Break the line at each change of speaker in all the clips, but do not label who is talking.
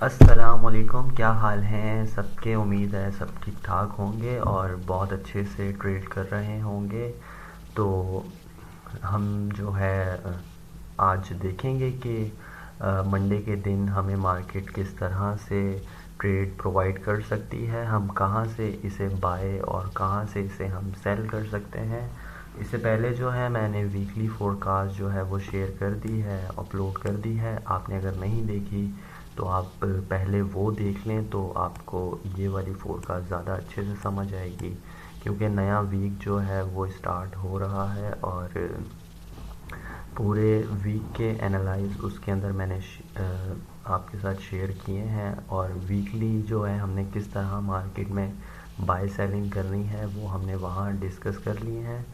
अस्सलामुअलैकुम, क्या हाल हैं सबके। उम्मीद है सब ठीक ठाक होंगे और बहुत अच्छे से ट्रेड कर रहे होंगे। तो हम जो है आज देखेंगे कि मंडे के दिन हमें मार्केट किस तरह से ट्रेड प्रोवाइड कर सकती है, हम कहां से इसे बाय और कहां से इसे हम सेल कर सकते हैं। इससे पहले जो है मैंने वीकली फोरकास्ट जो है वो शेयर कर दी है, अपलोड कर दी है। आपने अगर नहीं देखी तो आप पहले वो देख लें तो आपको ये वाली फोरकास्ट ज़्यादा अच्छे से समझ आएगी, क्योंकि नया वीक जो है वो स्टार्ट हो रहा है और पूरे वीक के एनालाइज उसके अंदर मैंने आपके साथ शेयर किए हैं। और वीकली जो है हमने किस तरह मार्केट में बाय सेलिंग करनी है वो हमने वहाँ डिस्कस कर लिए हैं।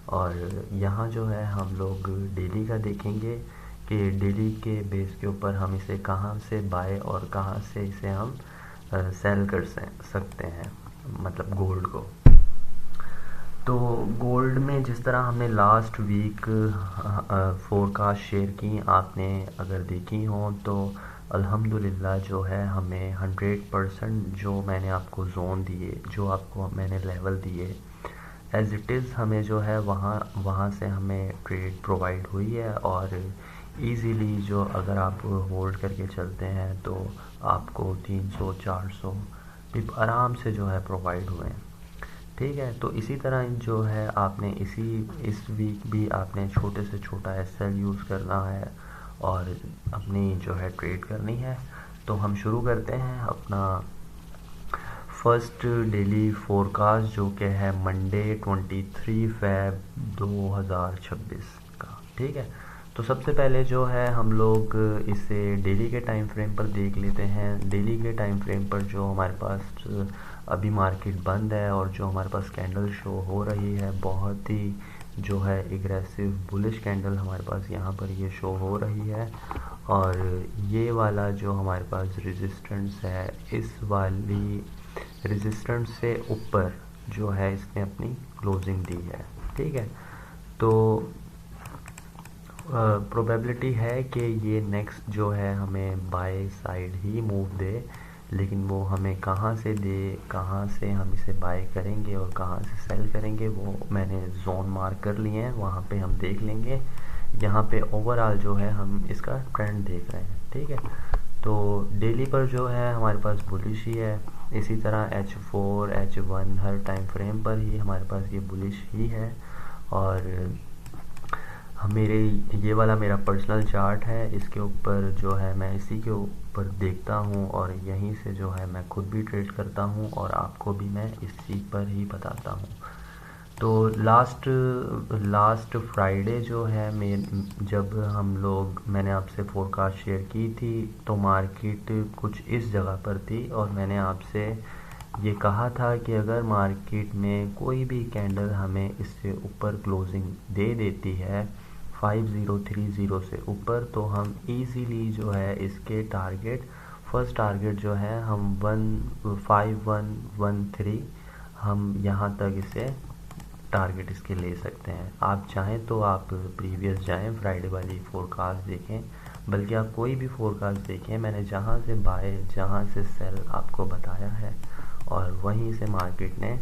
और यहाँ जो है हम लोग डेली का देखेंगे कि डेली के बेस के ऊपर हम इसे कहाँ से बाय और कहाँ से इसे हम सेल कर सकते हैं, मतलब गोल्ड को। तो गोल्ड में जिस तरह हमने लास्ट वीक फोरकास्ट शेयर की, आपने अगर देखी हो तो अल्हम्दुलिल्लाह जो है हमें 100% जो मैंने आपको जोन दिए, जो आपको मैंने लेवल दिए एज इट इज़, हमें जो है वहाँ से हमें ट्रेड प्रोवाइड हुई है। और इजीली जो अगर आप होल्ड करके चलते हैं तो आपको 300-400 टिप आराम से जो है प्रोवाइड हुए हैं। ठीक है, तो इसी तरह जो है आपने इस वीक भी आपने छोटे से छोटा एसएल यूज़ करना है और अपनी जो है ट्रेड करनी है। तो हम शुरू करते हैं अपना फर्स्ट डेली फोरकास्ट जो कि है मंडे 23 फ़रवरी 2026 का। ठीक है, तो सबसे पहले जो है हम लोग इसे डेली के टाइम फ्रेम पर देख लेते हैं। डेली के टाइम फ्रेम पर जो हमारे पास अभी मार्केट बंद है और जो हमारे पास कैंडल शो हो रही है, बहुत ही जो है एग्रेसिव बुलिश कैंडल हमारे पास यहाँ पर ये शो हो रही है। और ये वाला जो हमारे पास रेजिस्टेंस है, इस वाली रेजिस्टेंस से ऊपर जो है इसने अपनी क्लोजिंग दी है। ठीक है, तो प्रोबेबिलिटी है कि ये नेक्स्ट जो है हमें बाय साइड ही मूव दे, लेकिन वो हमें कहाँ से दे, कहाँ से हम इसे बाय करेंगे और कहाँ से सेल करेंगे वो मैंने जोन मार्क कर लिए हैं, वहाँ पे हम देख लेंगे। यहाँ पे ओवरऑल जो है हम इसका ट्रेंड देख रहे हैं। ठीक है, तो डेली पर जो है हमारे पास बुलिश ही है। इसी तरह H4 H1 हर टाइम फ्रेम पर ही हमारे पास ये बुलिश ही है। और मेरे ये वाला मेरा पर्सनल चार्ट है, इसके ऊपर जो है मैं इसी के ऊपर देखता हूँ और यहीं से जो है मैं खुद भी ट्रेड करता हूँ और आपको भी मैं इसी पर ही बताता हूँ। तो लास्ट फ्राइडे जो है जब हम लोग मैंने आपसे फोरकास्ट शेयर की थी तो मार्केट कुछ इस जगह पर थी और मैंने आपसे ये कहा था कि अगर मार्केट में कोई भी कैंडल हमें इससे ऊपर क्लोजिंग दे देती है 5030 से ऊपर, तो हम इजीली जो है इसके फर्स्ट टारगेट जो है हम 5113 हम यहाँ तक इसे टारगेट इसके ले सकते हैं। आप चाहें तो आप प्रीवियस जाएं, फ्राइडे वाली फोरकास्ट देखें, बल्कि आप कोई भी फोरकास्ट देखें, मैंने जहाँ से बाय जहाँ से सेल आपको बताया है और वहीं से मार्केट ने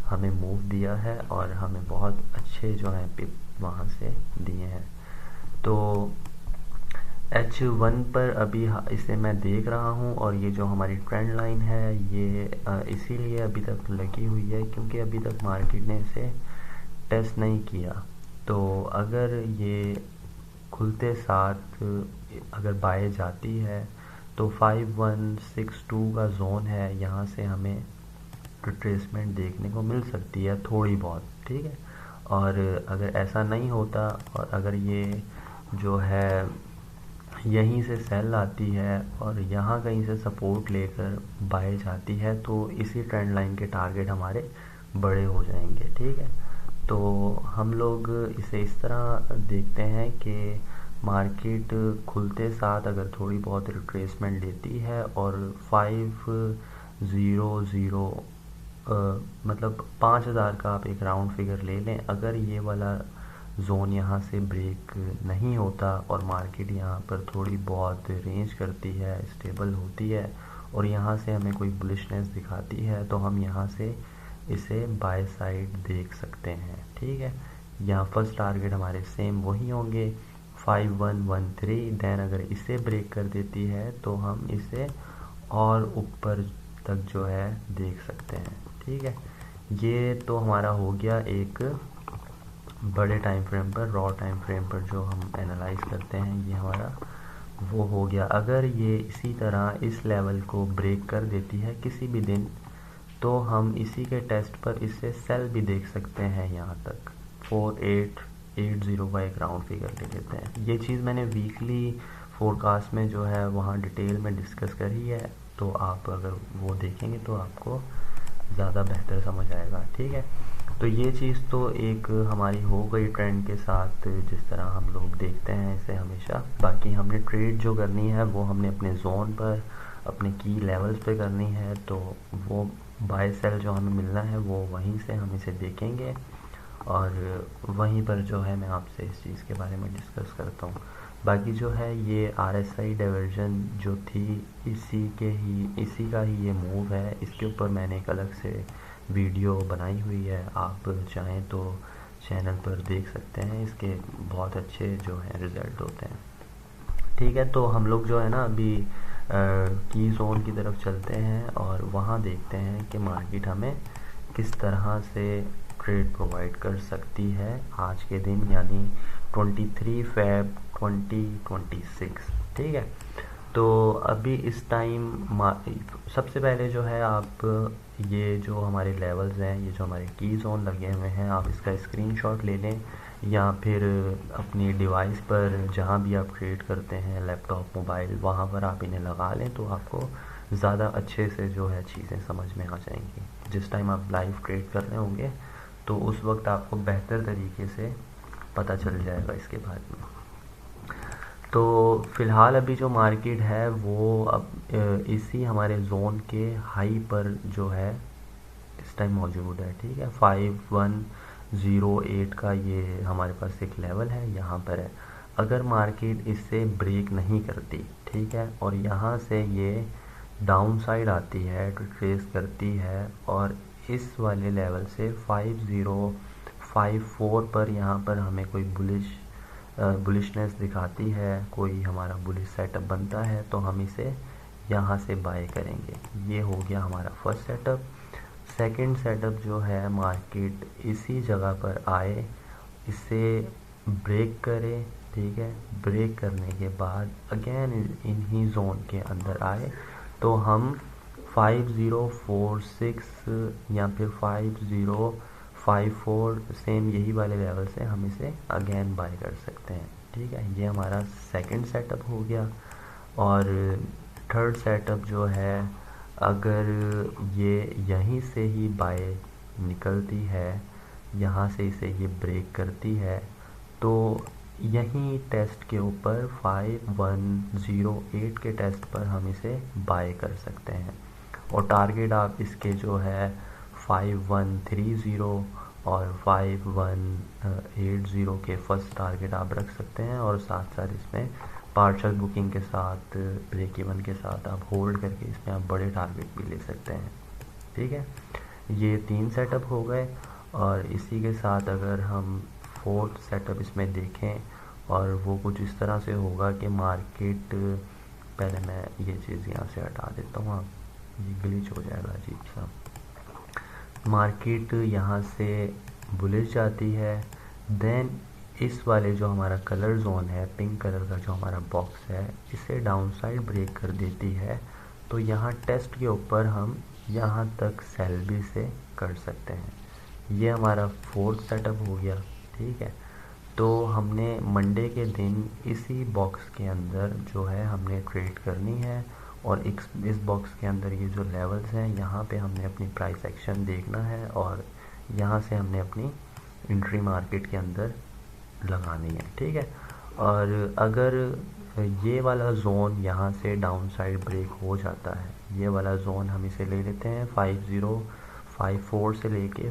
हमें मूव दिया है और हमें बहुत अच्छे जो हैं पिप वहाँ से दिए हैं। तो H1 पर अभी इसे मैं देख रहा हूँ और ये जो हमारी ट्रेंड लाइन है ये इसीलिए अभी तक लगी हुई है क्योंकि अभी तक मार्केट ने इसे टेस्ट नहीं किया। तो अगर ये खुलते साथ अगर बाय जाती है तो 5162 का जोन है, यहाँ से हमें रिट्रेसमेंट देखने को मिल सकती है थोड़ी बहुत। ठीक है, और अगर ऐसा नहीं होता और अगर ये जो है यहीं से सेल आती है और यहाँ कहीं से सपोर्ट लेकर बाय जाती है तो इसी ट्रेंड लाइन के टारगेट हमारे बड़े हो जाएंगे। ठीक है, तो हम लोग इसे इस तरह देखते हैं कि मार्केट खुलते साथ अगर थोड़ी बहुत रिट्रेसमेंट लेती है और 500 मतलब 5000 का आप एक राउंड फिगर ले लें, अगर ये वाला जोन यहाँ से ब्रेक नहीं होता और मार्केट यहाँ पर थोड़ी बहुत रेंज करती है, स्टेबल होती है और यहाँ से हमें कोई बुलिशनेस दिखाती है तो हम यहाँ से इसे बाय साइड देख सकते हैं। ठीक है, यहाँ फर्स्ट टारगेट हमारे सेम वही होंगे 5113। देन अगर इसे ब्रेक कर देती है तो हम इसे और ऊपर तक जो है देख सकते हैं। ठीक है, ये तो हमारा हो गया एक बड़े टाइम फ्रेम पर, रॉ टाइम फ्रेम पर जो हम एनालाइज करते हैं, ये हमारा वो हो गया। अगर ये इसी तरह इस लेवल को ब्रेक कर देती है किसी भी दिन तो हम इसी के टेस्ट पर इससे सेल भी देख सकते हैं यहाँ तक 4880 का एक राउंड फिगर ले लेते हैं। ये चीज़ मैंने वीकली फोरकास्ट में जो है वहाँ डिटेल में डिस्कस करी है, तो आप अगर वो देखेंगे तो आपको ज़्यादा बेहतर समझ आएगा। ठीक है, तो ये चीज़ तो एक हमारी हो गई ट्रेंड के साथ, जिस तरह हम लोग देखते हैं इसे हमेशा। बाकी हमने ट्रेड जो करनी है वो हमने अपने जोन पर, अपने की लेवल्स पे करनी है, तो वो बाय सेल जो हमें मिलना है वो वहीं से हम इसे देखेंगे और वहीं पर जो है मैं आपसे इस चीज़ के बारे में डिस्कस करता हूँ। बाकी जो है ये RSI डाइवर्जन जो थी इसी का ही ये मूव है। इसके ऊपर मैंने एक अलग से वीडियो बनाई हुई है, आप चाहें तो चैनल पर देख सकते हैं, इसके बहुत अच्छे जो हैं रिज़ल्ट होते हैं। ठीक है, तो हम लोग जो है ना अभी की जोन की तरफ चलते हैं और वहाँ देखते हैं कि मार्केट हमें किस तरह से ट्रेड प्रोवाइड कर सकती है आज के दिन, यानी 23 फ़रवरी 2026। ठीक है, तो अभी इस टाइम सबसे पहले जो है आप ये जो हमारे लेवल्स हैं, ये जो हमारे की जोन लगे हुए हैं, आप इसका स्क्रीनशॉट ले लें या फिर अपनी डिवाइस पर जहाँ भी आप ट्रेड करते हैं, लैपटॉप, मोबाइल, वहाँ पर आप इन्हें लगा लें तो आपको ज़्यादा अच्छे से जो है चीज़ें समझ में आ जाएंगी। जिस टाइम आप लाइव ट्रेड कर रहे होंगे तो उस वक्त आपको बेहतर तरीके से पता चल जाएगा इसके बारे में। तो फ़िलहाल अभी जो मार्केट है वो अब इसी हमारे जोन के हाई पर जो है इस टाइम मौजूद है। ठीक है, 5108 का ये हमारे पास एक लेवल है, यहाँ पर है। अगर मार्केट इससे ब्रेक नहीं करती, ठीक है, और यहाँ से ये डाउन साइड आती है, ट्रेस करती है और इस वाले लेवल से 5054 पर यहाँ पर हमें कोई बुलिशनेस दिखाती है, कोई हमारा बुलिश सेटअप बनता है तो हम इसे यहाँ से बाय करेंगे। ये हो गया हमारा फर्स्ट सेटअप। सेकंड सेटअप जो है मार्केट इसी जगह पर आए, इसे ब्रेक करे, ठीक है, ब्रेक करने के बाद अगेन इन्हीं जोन के अंदर आए तो हम 5046 या फिर 5054 सेम यही वाले लेवल से हम इसे अगेन बाय कर सकते हैं। ठीक है, ये हमारा सेकंड सेटअप हो गया। और थर्ड सेटअप जो है, अगर ये यहीं से ही बाय निकलती है, यहाँ से इसे ये ब्रेक करती है तो यहीं टेस्ट के ऊपर 5108 के टेस्ट पर हम इसे बाय कर सकते हैं और टारगेट आप इसके जो है 5130 और 5180 के फर्स्ट टारगेट आप रख सकते हैं और साथ साथ इसमें पार्शल बुकिंग के साथ, ब्रेक इवन के साथ आप होल्ड करके इसमें आप बड़े टारगेट भी ले सकते हैं। ठीक है, ये 3 सेटअप हो गए और इसी के साथ अगर हम फोर्थ सेटअप इसमें देखें और वो कुछ इस तरह से होगा कि मार्केट, पहले मैं ये चीज़ यहाँ से हटा देता हूँ, आप ये ग्लिच हो जाएगा अजीब सा। मार्केट यहाँ से बुलिश जाती है, देन इस वाले जो हमारा कलर जोन है, पिंक कलर का जो हमारा बॉक्स है, इसे डाउन साइड ब्रेक कर देती है तो यहाँ टेस्ट के ऊपर हम यहाँ तक सेल भी से कर सकते हैं। ये हमारा फोर्थ सेटअप हो गया। ठीक है, तो हमने मंडे के दिन इसी बॉक्स के अंदर जो है हमने ट्रेड करनी है और इस बॉक्स के अंदर ये जो लेवल्स हैं यहाँ पे हमने अपनी प्राइस एक्शन देखना है और यहाँ से हमने अपनी एंट्री मार्केट के अंदर लगानी है। ठीक है, और अगर ये वाला जोन यहाँ से डाउन साइड ब्रेक हो जाता है, ये वाला जोन हम इसे ले लेते हैं 5054 से लेके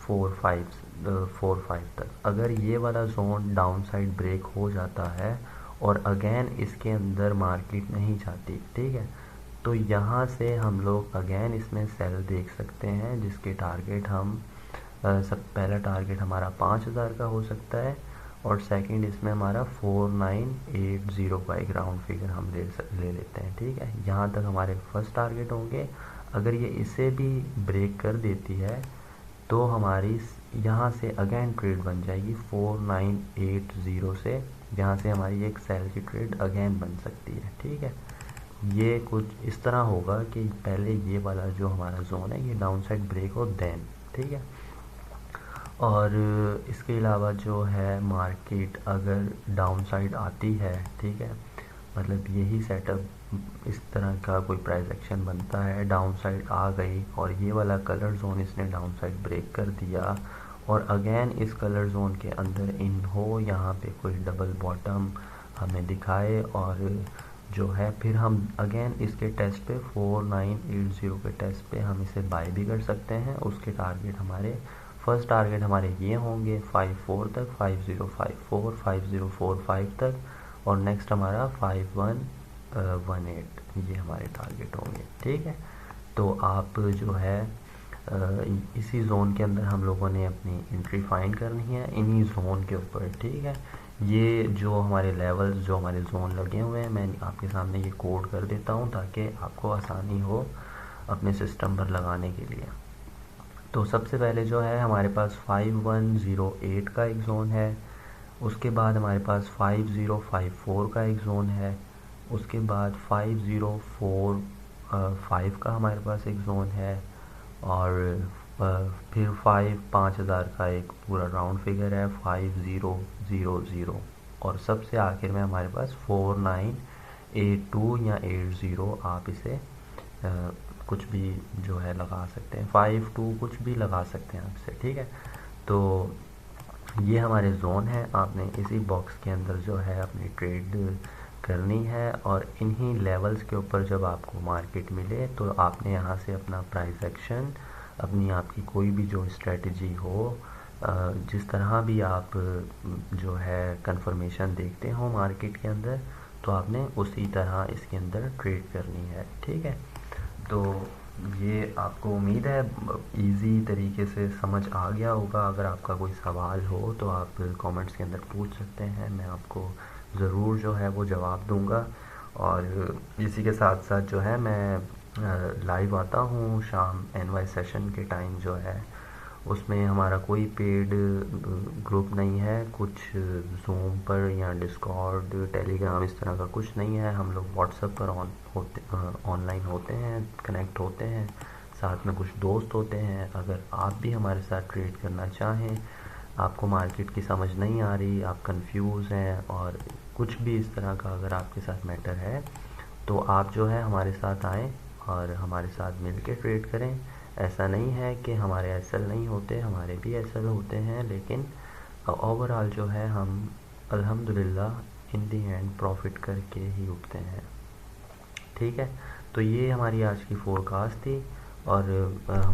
4-5 तक। अगर ये वाला जोन डाउन साइड ब्रेक हो जाता है और अगेन इसके अंदर मार्केट नहीं जाती, ठीक है, तो यहाँ से हम लोग अगेन इसमें सेल देख सकते हैं, जिसके टारगेट हम सब पहला टारगेट हमारा 5000 का हो सकता है और सेकंड इसमें हमारा 4980 का एक राउंड फिगर हम ले लेते हैं, ठीक है। यहाँ तक हमारे फर्स्ट टारगेट होंगे। अगर ये इसे भी ब्रेक कर देती है तो हमारी यहाँ से अगेन ट्रेड बन जाएगी 4980 से, जहाँ से हमारी एक सेल की ट्रेड अगेन बन सकती है, ठीक है। ये कुछ इस तरह होगा कि पहले ये वाला जो हमारा जोन है ये डाउन साइड ब्रेक हो देन, ठीक है। और इसके अलावा जो है मार्केट अगर डाउन साइड आती है, ठीक है, मतलब यही सेटअप इस तरह का कोई प्राइस एक्शन बनता है, डाउन साइड आ गई और ये वाला कलर जोन इसने डाउन साइड ब्रेक कर दिया और अगेन इस कलर जोन के अंदर इन हो, यहाँ पे कोई डबल बॉटम हमें दिखाए और जो है फिर हम अगेन इसके टेस्ट पे 4980 के टेस्ट पे हम इसे बाय भी कर सकते हैं। उसके टारगेट हमारे फर्स्ट टारगेट हमारे ये होंगे 54 तक, 5054 5045 तक और नेक्स्ट हमारा 5118 ये हमारे टारगेट होंगे, ठीक है। तो आप जो है इसी जोन के अंदर हम लोगों ने अपनी एंट्री फाइंड करनी है इन्हीं जोन के ऊपर, ठीक है। ये जो हमारे लेवल्स जो हमारे जोन लगे हुए हैं मैं आपके सामने ये कोड कर देता हूँ ताकि आपको आसानी हो अपने सिस्टम पर लगाने के लिए। तो सबसे पहले जो है हमारे पास 5108 का एक जोन है, उसके बाद हमारे पास 5054 का एक जोन है, उसके बाद 5045 का हमारे पास एक जोन है और फिर 5000 का एक पूरा राउंड फिगर है 5000 और सबसे आखिर में हमारे पास 4982 या 80 आप इसे कुछ भी जो है लगा सकते हैं, 52 कुछ भी लगा सकते हैं आपसे, ठीक है। तो ये हमारे जोन है, आपने इसी बॉक्स के अंदर जो है अपनी ट्रेड करनी है और इन्हीं लेवल्स के ऊपर जब आपको मार्केट मिले तो आपने यहाँ से अपना प्राइस एक्शन अपनी आपकी कोई भी जो स्ट्रेटजी हो जिस तरह भी आप जो है कंफर्मेशन देखते हो मार्केट के अंदर तो आपने उसी तरह इसके अंदर ट्रेड करनी है, ठीक है। तो ये आपको उम्मीद है इजी तरीके से समझ आ गया होगा। अगर आपका कोई सवाल हो तो आप कमेंट्स के अंदर पूछ सकते हैं, मैं आपको ज़रूर जो है वो जवाब दूंगा। और इसी के साथ साथ जो है मैं लाइव आता हूँ शाम NY सेशन के टाइम जो है उसमें हमारा कोई पेड ग्रुप नहीं है, कुछ जूम पर या डिस्कॉर्ड टेलीग्राम इस तरह का कुछ नहीं है। हम लोग व्हाट्सएप पर ऑनलाइन होते हैं, कनेक्ट होते हैं, साथ में कुछ दोस्त होते हैं। अगर आप भी हमारे साथ ट्रेड करना चाहें, आपको मार्केट की समझ नहीं आ रही, आप कंफ्यूज हैं और कुछ भी इस तरह का अगर आपके साथ मैटर है तो आप जो है हमारे साथ आएँ और हमारे साथ मिल के ट्रेड करें। ऐसा नहीं है कि हमारे एसएल नहीं होते, हमारे भी एसएल होते हैं, लेकिन ओवरऑल जो है हम अल्हम्दुलिल्लाह इन दी एंड प्रॉफिट करके ही उठते हैं, ठीक है। तो ये हमारी आज की फोरकास्ट थी और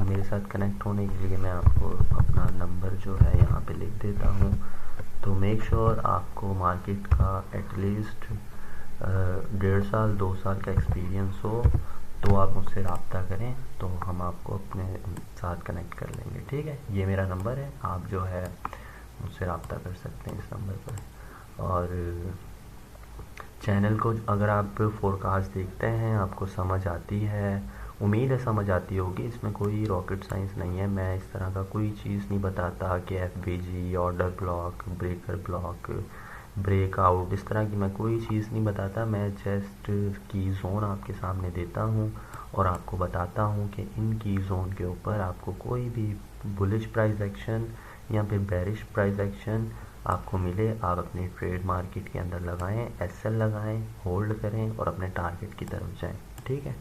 मेरे साथ कनेक्ट होने के लिए मैं आपको अपना नंबर जो है यहाँ पे लिख देता हूँ। तो मेक श्योर आपको मार्केट का एटलीस्ट 1.5 साल 2 साल का एक्सपीरियंस हो तो आप मुझसे रब्ता करें तो हम आपको अपने साथ कनेक्ट कर लेंगे, ठीक है। ये मेरा नंबर है, आप जो है मुझसे रब्ता कर सकते हैं इस नंबर पर। और चैनल को अगर आप फोरकास्ट देखते हैं आपको समझ आती है, उम्मीद है समझ आती होगी, इसमें कोई रॉकेट साइंस नहीं है। मैं इस तरह का कोई चीज़ नहीं बताता कि FBG, order block, breaker block, breakout, इस तरह की मैं कोई चीज़ नहीं बताता। मैं जस्ट की जोन आपके सामने देता हूँ और आपको बताता हूँ कि इन की जोन के ऊपर आपको कोई भी बुलिश प्राइस एक्शन या फिर बेरिश प्राइस एक्शन आपको मिले, आप अपनी ट्रेड मार्केट के अंदर लगाएं, एसएल लगाएं, होल्ड करें और अपने टारगेट की तरफ जाएं, ठीक है।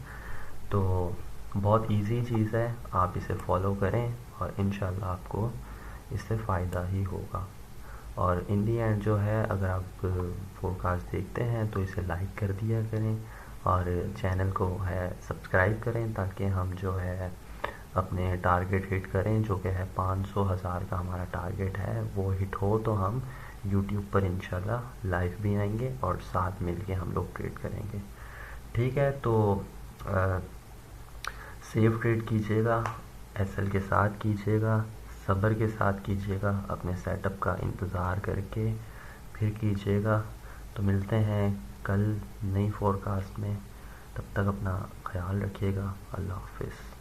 तो बहुत इजी चीज़ है, आप इसे फॉलो करें और इंशाल्लाह आपको इससे फ़ायदा ही होगा। और इन दी एंड जो है अगर आप फोरकास्ट देखते हैं तो इसे लाइक कर दिया करें और चैनल को है सब्सक्राइब करें ताकि हम जो है अपने टारगेट हिट करें, जो कि है 500,000 का हमारा टारगेट है। वो हिट हो तो हम यूट्यूब पर इंशाल्लाह लाइव भी आएंगे और साथ मिलके हम लोग ट्रेड करेंगे। ठीक है, तो सेफ ट्रेड कीजिएगा, एसएल के साथ कीजिएगा, सब्र के साथ कीजिएगा, अपने सेटअप का इंतज़ार करके फिर कीजिएगा। तो मिलते हैं कल नई फोरकास्ट में, तब तक अपना ख्याल रखिएगा। अल्लाह हाफिज़।